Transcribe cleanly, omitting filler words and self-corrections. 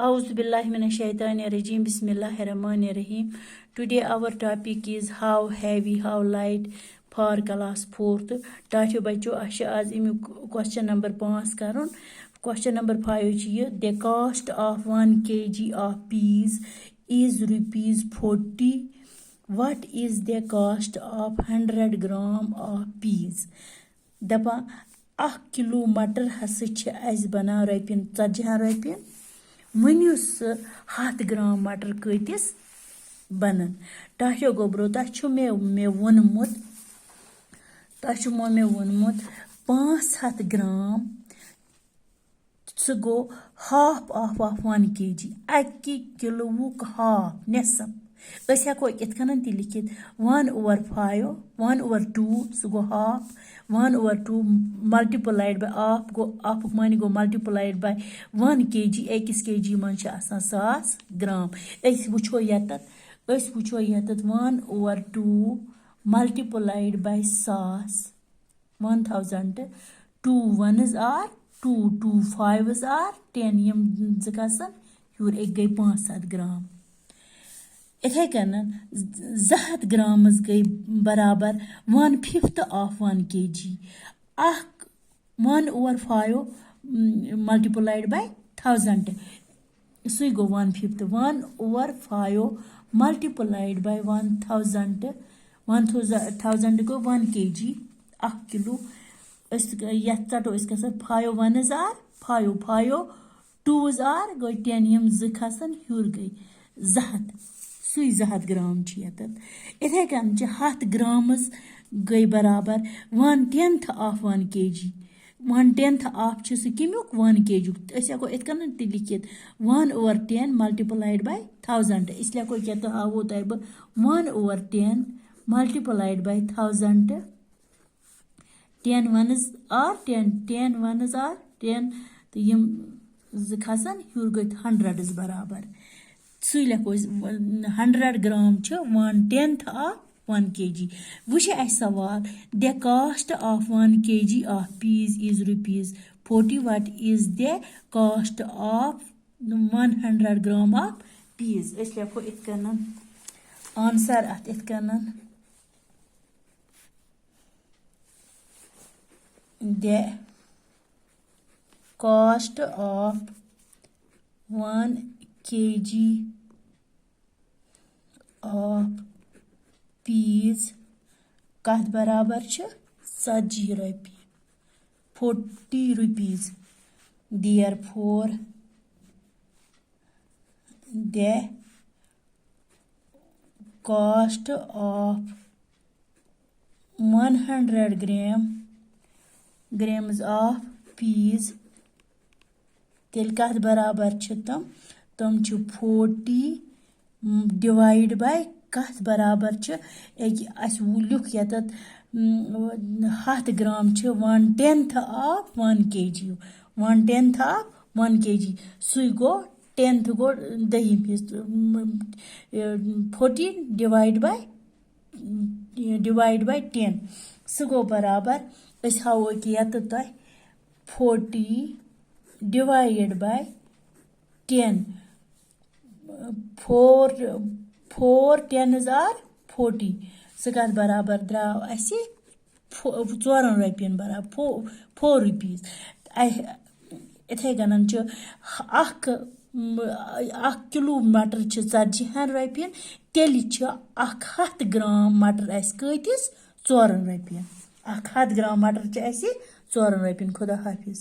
Auzu billahi minash shaitanir rajim. Bismillahirrahmanirrahim. Today our topic is how heavy, how light for class 4th. Tatio bacho ashe az imi question number 5 karun. Question number 5 is the cost of 1 kg of peas is rupees 40. What is the cost of 100 gram of peas? Dapa 1 kilo matar hasa chhe az bana rupin 40 rupin. Muniu 100 gram matar kaitis banan. Tahyo gobro tachu me wonmut. Tachu me wonmut 500 gram. So go half of 1 kg. 1 kilo wuk half nesap. Ös heko itkanan tilikit 1/5, 1/2, so go half, 1/2 multiplied by half, go half money go multiplied by 1 kg, 1 kg man cha asan 1000 gram. Ös wucho yatat 1/2 multiplied by 1000, 2 1s are 2, 2 5s are 10, yim zikasan, yur ek gay 500 gram. इथे कन्न 100 grams गई बराबर 1/5 of 1 kg. 1/5 multiplied by 1000. So go 1/5. 1/5 multiplied by 1000. 1000 go 1 kg. 1 kilo. Yattato is kasan 5 1s are 5 2s are go 10 yim zikasan hur gay 100. Sui 100 gram chetat. Ithe kan 100 grams gay barabar 1/10 of 1 kg. 1/10 of chhe kimuk 1 kg. Asya ko itkan tilikit 1/10 multiplied by 1000. Isliye ko kehta ha wo tai 1/10 multiplied by 1000. 10 1s are 10, 10 1s are 10. तो यम zikhasan hur gay 100 is barabar. So 100 gram 1/10 of 1 kg. Wish I sawal the cost of 1 kg of peas is rupees 40. What is the cost of 100 gram of peas? Isliye ko itkanan answer at itkanan the cost of 1 kg of peas kath barabar chhe 40 rupees. 40 rupees. Therefore the cost of 100 grams of peas tel kath barabar chhe tam chhe 40 divide by kath barabar chhe as lukh yatat 100 gram chhe 1/10 of 1 kg. 1/10 of 1 kg. So go 10th go dahim his 40 divide by 10. So go barabar as how ki yatat 40 divided by 10. 4 10s are 40. Sakat barabar draw asi 4 rupees barabar 4 rupees. Ithe ganan ch 1 kilo matar ch 40 rupees. Teli ch 100 gram matar as kaitis 4 rupees. 100 gram matar ch asi 4 rupees. Khuda hafiz.